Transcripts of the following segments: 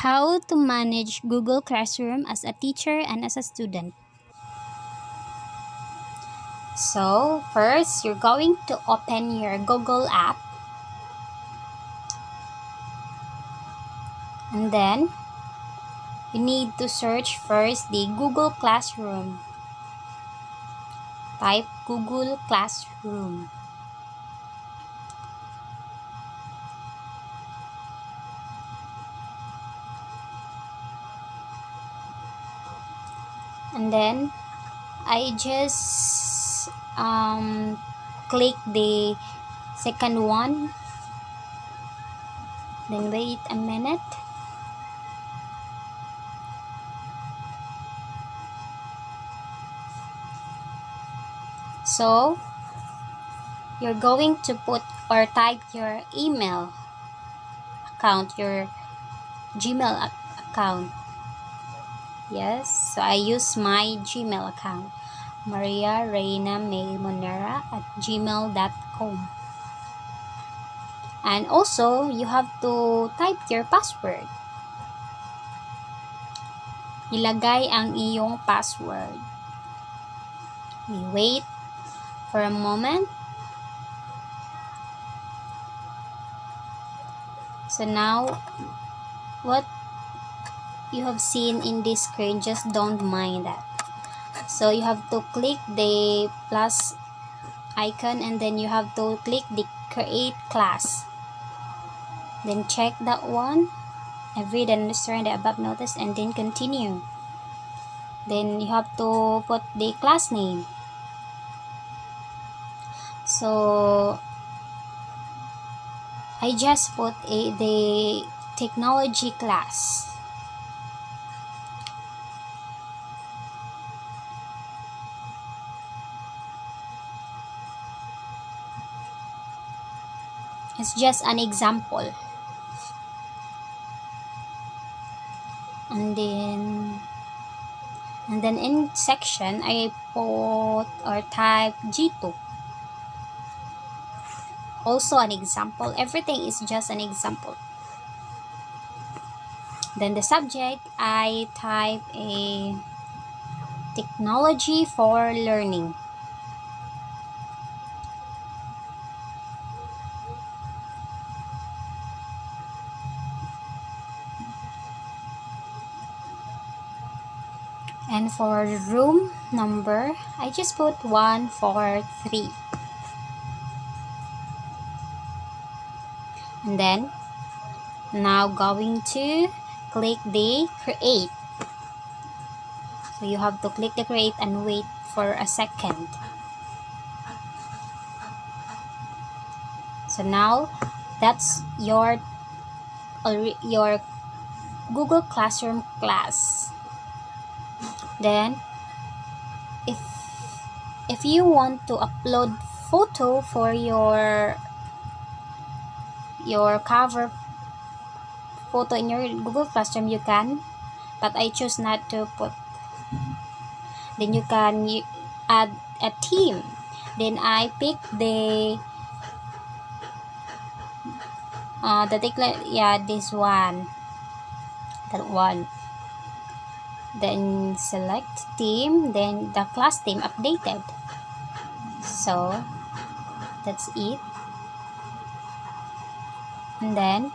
How to manage Google Classroom as a teacher and as a student. So, first, you're going to open your Google app, and then you need to search first the Google Classroom. Type Google Classroom. And then I just click the second one, then wait a minute. So you're going to put or type your email account, your Gmail account. Yes, so I use my Gmail account, Maria Reina May Monera at gmail.com. And also, you have to type your password. Ilagay ang iyong password. We wait for a moment. So now, what you have seen in this screen, just don't mind that. So you have to click the plus icon, and then you have to click the create class. Then check that one. Read and understand the above notice, and then continue. Then you have to put the class name. So I just put the technology class. It's just an example. And then in section I put or type G2. Also an example. Everything is just an example. Then the subject, I type a technology for learning. And for room number, I just put 143. And then now going to click the create. So you have to click the create and wait for a second. So now that's your Google Classroom class. Then if you want to upload photo for your cover photo in your Google Classroom, you can, but I choose not to put. Then you can add a theme. Then I pick the this one, that one. Then select theme, then the class theme updated. So that's it. And then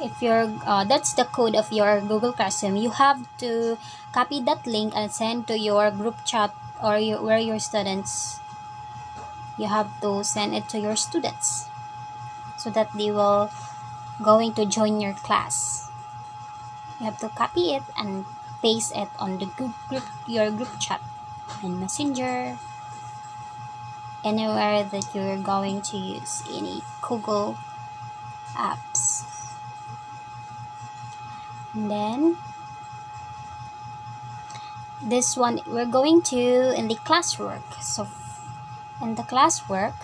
if you're that's the code of your Google Classroom, you have to copy that link and send to your group chat or where your students. You have to send it to your students so that they will going to join your class. You have to copy it and paste it on the your group chat and messenger, anywhere that you're going to use any Google apps. And then this one we're going to in the classwork. So in the classwork,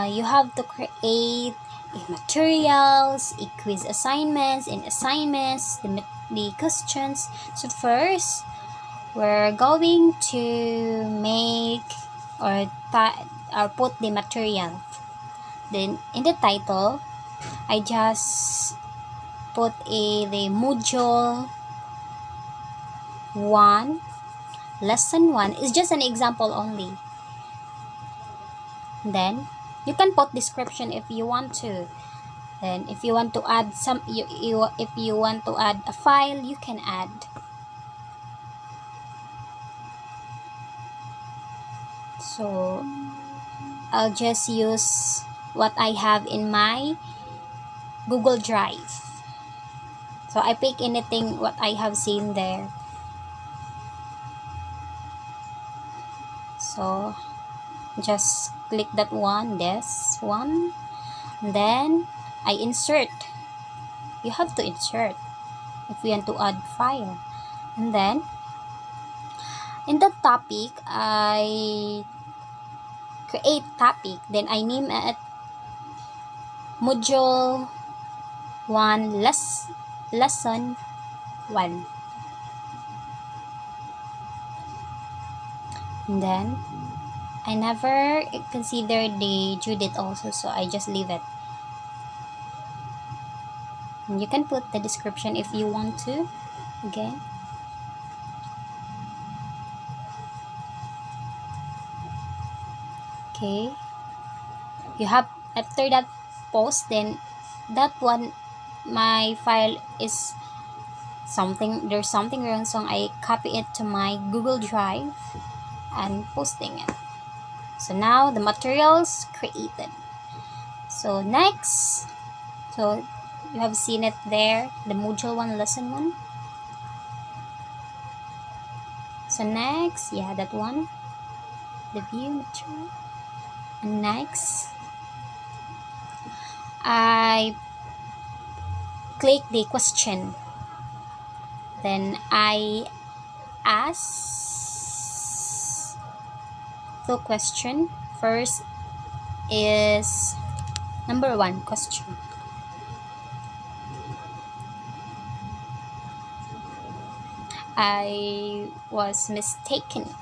you have to create materials, quiz assignments, and assignments, the questions. So first, we're going to make or or put the material. Then in the title, I just put the module 1, lesson 1 is just an example only. Then you can put description if you want to. Then if you want to add if you want to add a file, you can add. So I'll just use what I have in my Google Drive. So I pick anything what I have seen there. So just click that one, this one, and then I insert. You have to insert if you want to add file. And then in the topic, I create topic, then I name it module 1 lesson 1. And then I never consider the due date also, so I just leave it. And you can put the description if you want to again. Okay, you have after that post, then that one, my file is there's something wrong, so I copy it to my Google Drive and posting it. So now the materials created. So next, so you have seen it there, the module 1 lesson 1. So next, yeah, that one, the view material. And next, I click the question, then I ask the question. First is number 1 question. I was mistaken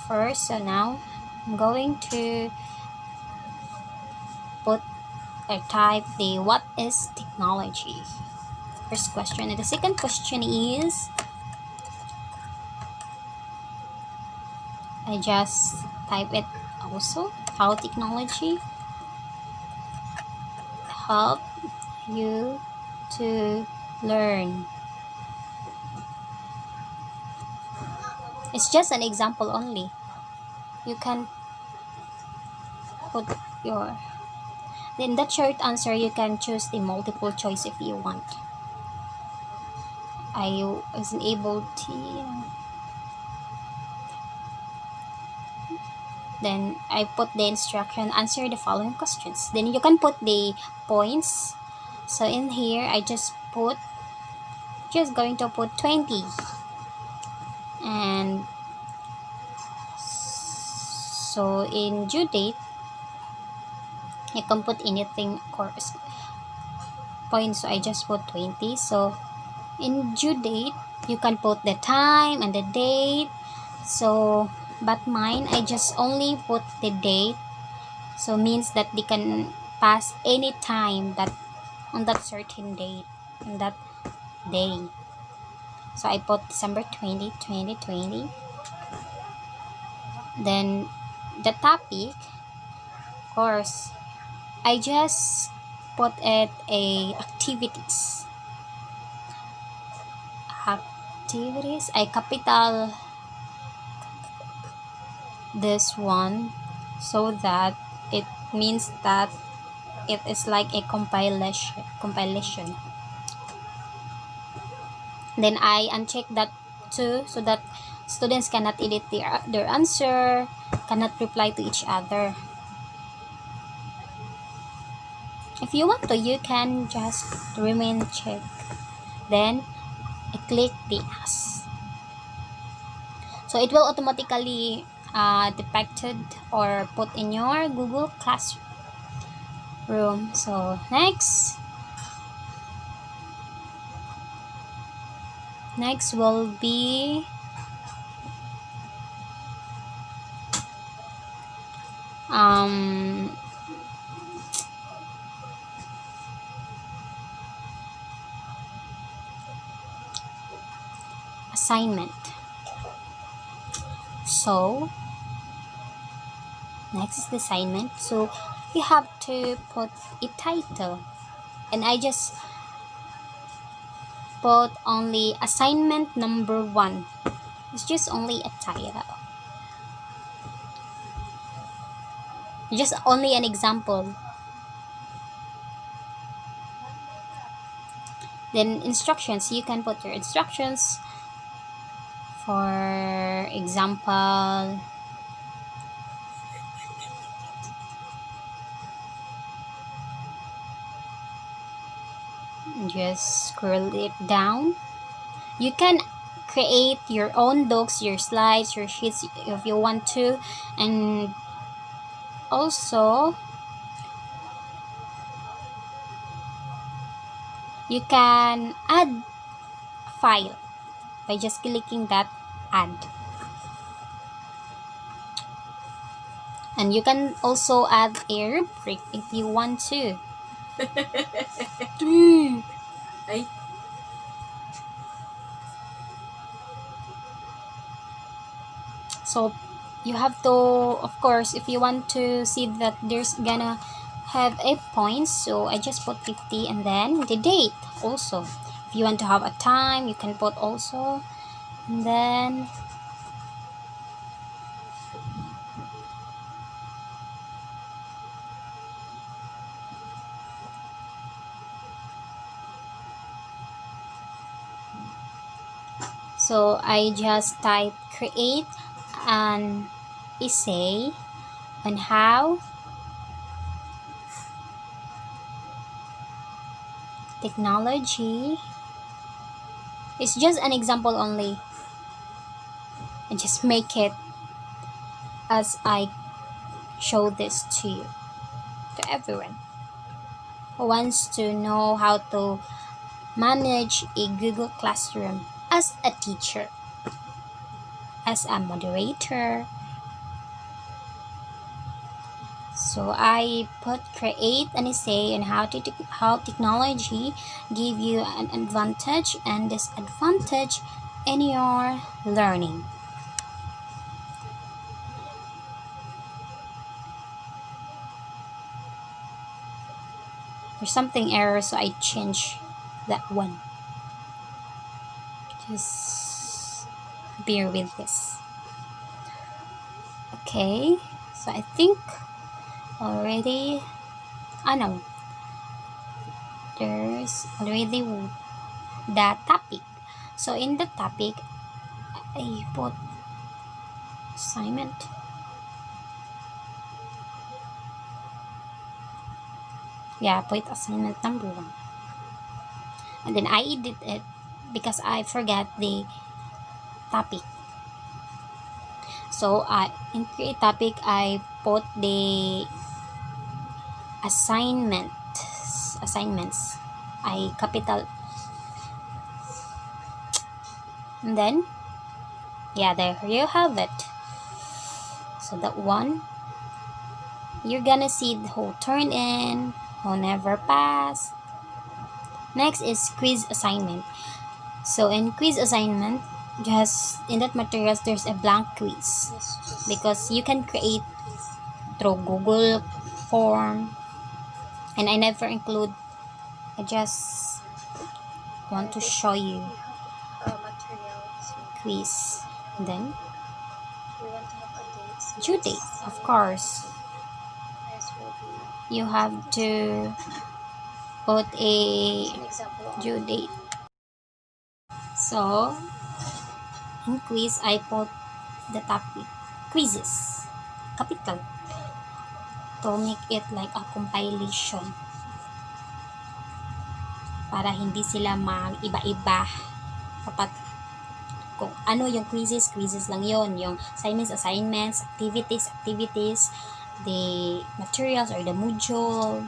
first, so now I'm going to put or type the what is technology. First question. And the second question is, I just type it also, how technology help you to learn. It's just an example only. You can put your, then that short answer, you can choose the multiple choice if you want. I wasn't able to, then I put the instruction, answer the following questions. Then you can put the points. So in here, I just going to put 20. And so in due date, you can put anything, of course, points. So I just put 20. So in due date, you can put the time and the date. So but mine, I just only put the date, so means that they can pass any time that on that certain date, on that day. So I put December 20, 2020. Then the topic, of course, I just put it activities. I capital this one, so that it means that it is like a compilation. Then I uncheck that too, so that students cannot edit their answer, cannot reply to each other. If you want to, you can just remain check. Then I click the ask. So it will automatically detected or put in your Google Classroom. So next will be um assignment. So next is the assignment. So you have to put a title, and I just put only assignment number 1. It's just only a title, just only an example. Then instructions, you can put your instructions. For example, just scroll it down. You can create your own docs, your slides, your sheets if you want to, and also you can add file by just clicking that add. And you can also add a rubric if you want to. Ay, So you have to, of course, if you want to see that there's gonna have a point, so I just put 50, and then the date also. If you want to have a time, you can put also, and then so I just type create an essay on how technology, it's just an example only, and just make it as I show this to you, to everyone who wants to know how to manage a Google Classroom as a teacher, as a moderator. So I put create an essay on how technology give you an advantage and disadvantage in your learning. There's something error, so I change that one. Just bear with this. Okay, so I think already, I know there's already the topic. So in the topic, I put assignment. Yeah, put assignment number 1. And then I edit it because I forgot the topic. So in create topic, I put the assignments. I capital, and then yeah, there you have it. So that one, you're gonna see who turned in, who never passed. Next is quiz assignment. So in quiz assignment, just in that materials there's a blank quiz, because you can create through Google form, and I never include, I just want to show you materials. quiz. And then We want to have a date. due date, of course. This will be You have to put a an example of due date. So in quiz, I put the topic quizzes, capital, to make it like a compilation para hindi sila mag-iba-iba. Dapat kung ano yung quizzes lang yon, yung assignments, activities, the materials or the module,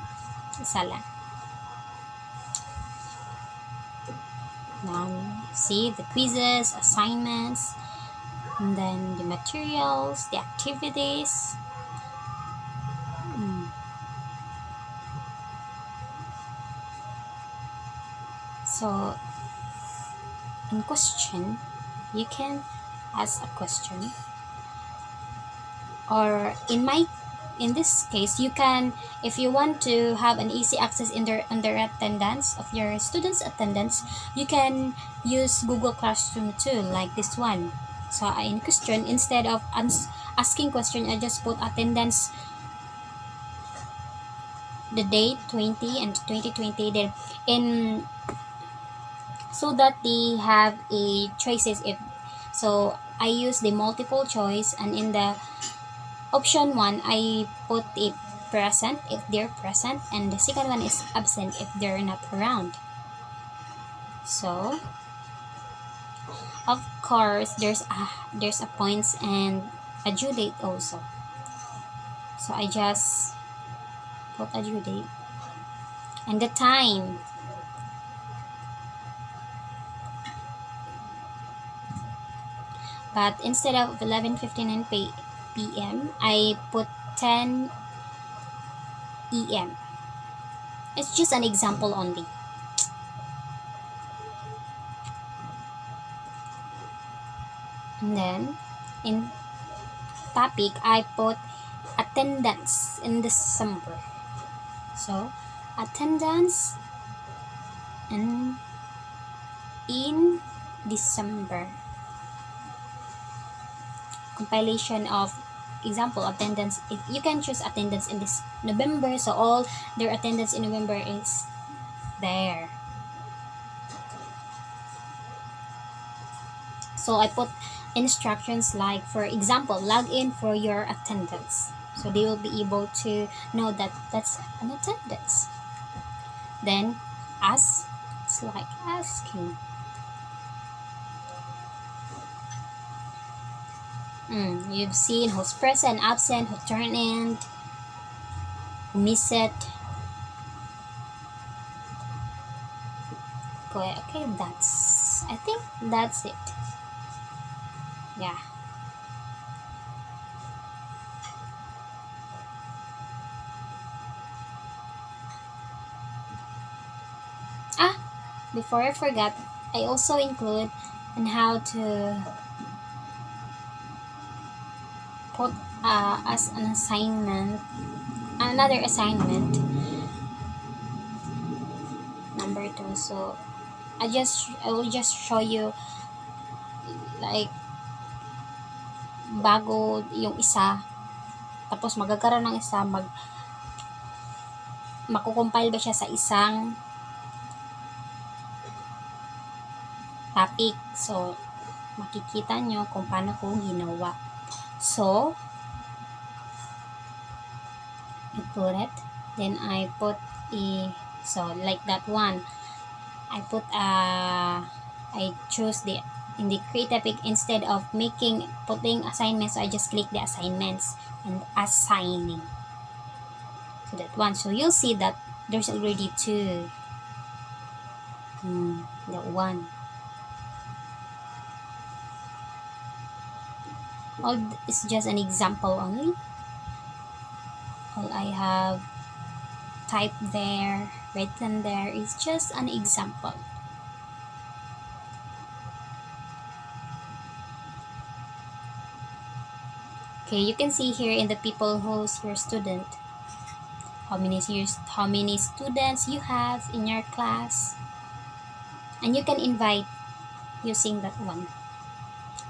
isa lang. Now, see the quizzes, assignments, and then the materials, the activities. So in question, you can ask a question, or in this case, you can, if you want to have an easy access in their attendance of your students attendance, you can use Google Classroom too, like this one. So in question, instead of asking question, I just put attendance, the date 20 and 2020, then in, so that they have a choices. If so, I use the multiple choice, and in the option 1, I put a present if they're present, and the second one is absent if they're not around. So of course there's a points and a due date also. So I just put a due date and the time. But instead of 11:59 p.m., I put 10 em. It's just an example only. And then in topic, I put attendance in December. So attendance in December. Compilation of example attendance. If you can choose attendance in this November, so all their attendance in November is there. So I put instructions like, for example, log in for your attendance. So they will be able to know that that's an attendance. Then ask, it's like asking. You've seen who's present, absent, who turned in, who missed it. Okay, I think that's it. Yeah. Ah, before I forgot, I also include on how to put as an assignment, another assignment, number 2. So I will just show you like bago yung isa, tapos magkakaroon ng isa, makukompile ba siya sa isang topic. So makikita nyo kung paano ko ginawa. So I put it, then I put so like that one, I choose in the create topic, instead of putting assignments, I just click the assignments and assigning. So that one, so you'll see that there's already 2. That one. All is just an example only. All I have typed there, written there, is just an example. Okay, you can see here in the people who's your student, how many students you have in your class, and you can invite using that one.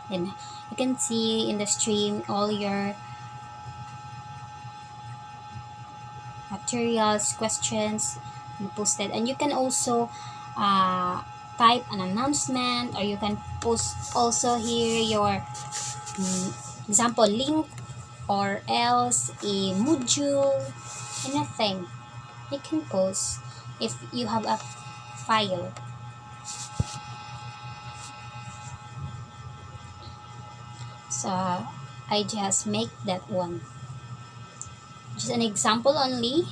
Then you can see in the stream all your materials, questions you posted, and you can also type an announcement, or you can post also here your example link, or else a module, anything you can post if you have a file. So I just make that one, just an example only.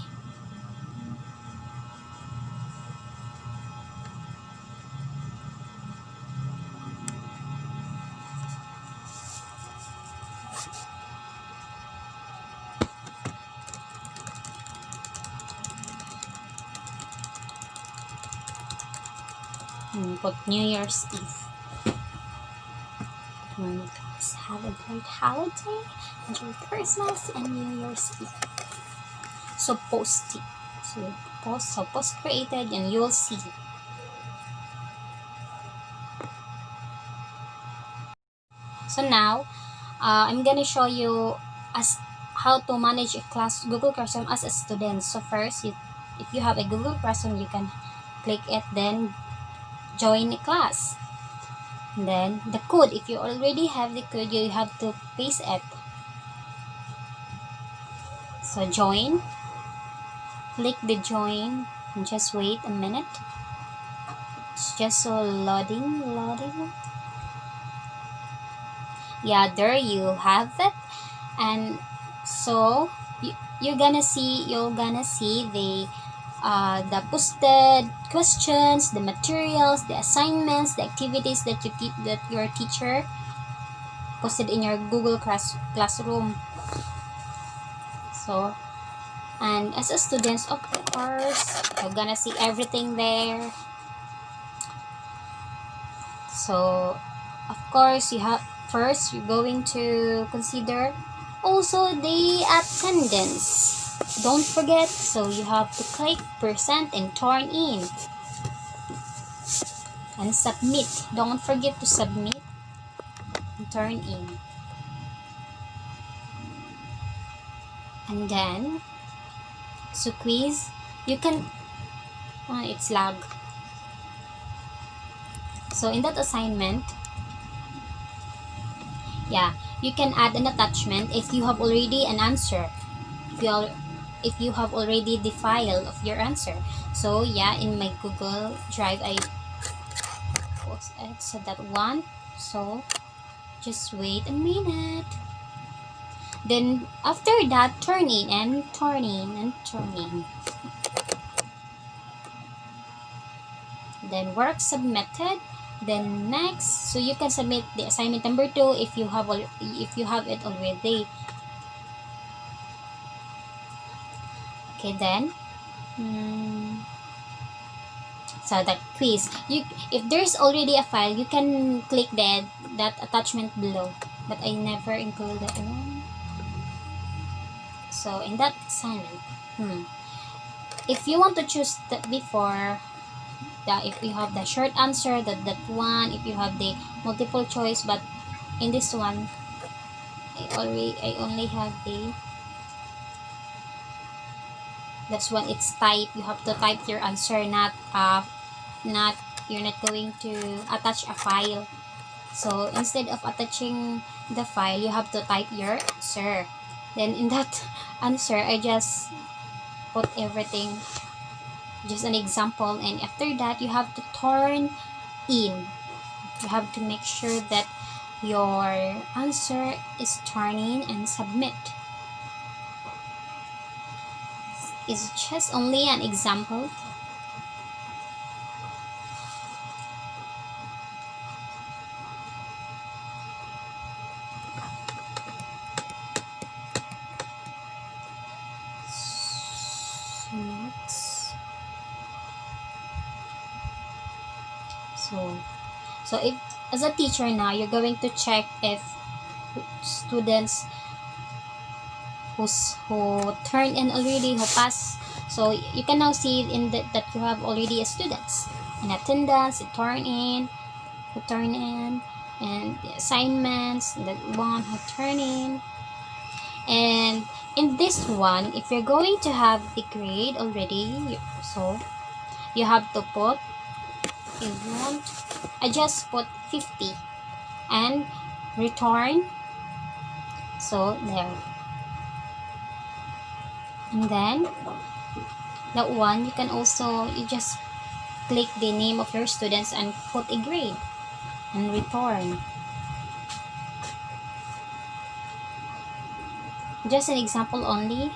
Put New Year's Eve. Guys, have a great holiday. Enjoy Christmas and New Year's Eve. So post it. So post created and you'll see. So now, I'm gonna show you as how to manage a class Google Classroom as a student. So first, if you have a Google Classroom, you can click it, then join a class. And then the code, if you already have the code, you have to paste it. So join, click the join, and just wait a minute. It's just so loading. Yeah, there you have it. And so you're gonna see the posted questions, the materials, the assignments, the activities that that your teacher posted in your Google Classroom. So, and as a student, of course, you're gonna see everything there. So, of course, you're going to consider also the attendance. Don't forget, so you have to click percent and turn in and submit. Don't forget to submit and turn in. And then, so quiz, you can, it's lag. So in that assignment, yeah, you can add an attachment if you have already an answer. If you have already the file of your answer. So yeah, in my Google Drive, I so that one. So just wait a minute. Then after that, turn in and turn in and turn in. Then work submitted. Then next, so you can submit the assignment number 2 if you have it already. Okay, then so that quiz, if there's already a file, you can click that attachment below, but I never included it. So in that assignment, if you want to choose that before, if you have the short answer, that one, if you have the multiple choice, but in this one, I only have that's when it's type. You have to type your answer, not you're not going to attach a file. So instead of attaching the file, you have to type your answer. Then in that answer, I just put everything, just an example, and after that you have to turn in. You have to make sure that your answer is turning and submit. It's just only an example. So next, so if as a teacher now, you're going to check if students who turned in already, who passed. So you can now see in that you have already a students in attendance, who turn in, and the assignments, the one who turn in. And in this one, if you're going to have the grade already, so you have to put, if you want, I just put 50 and return. So there. And then that one, you just click the name of your students and put a grade and return. Just an example only.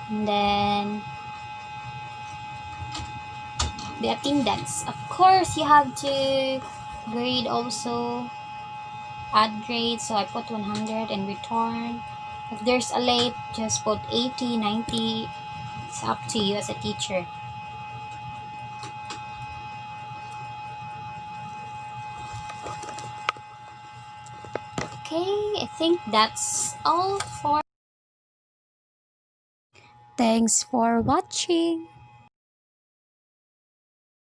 And then the attendance, of course you have to grade also, add grade. So I put 100 and return. If there's a late, just put 80, 90. It's up to you as a teacher. Okay, I think that's all for. Thanks for watching.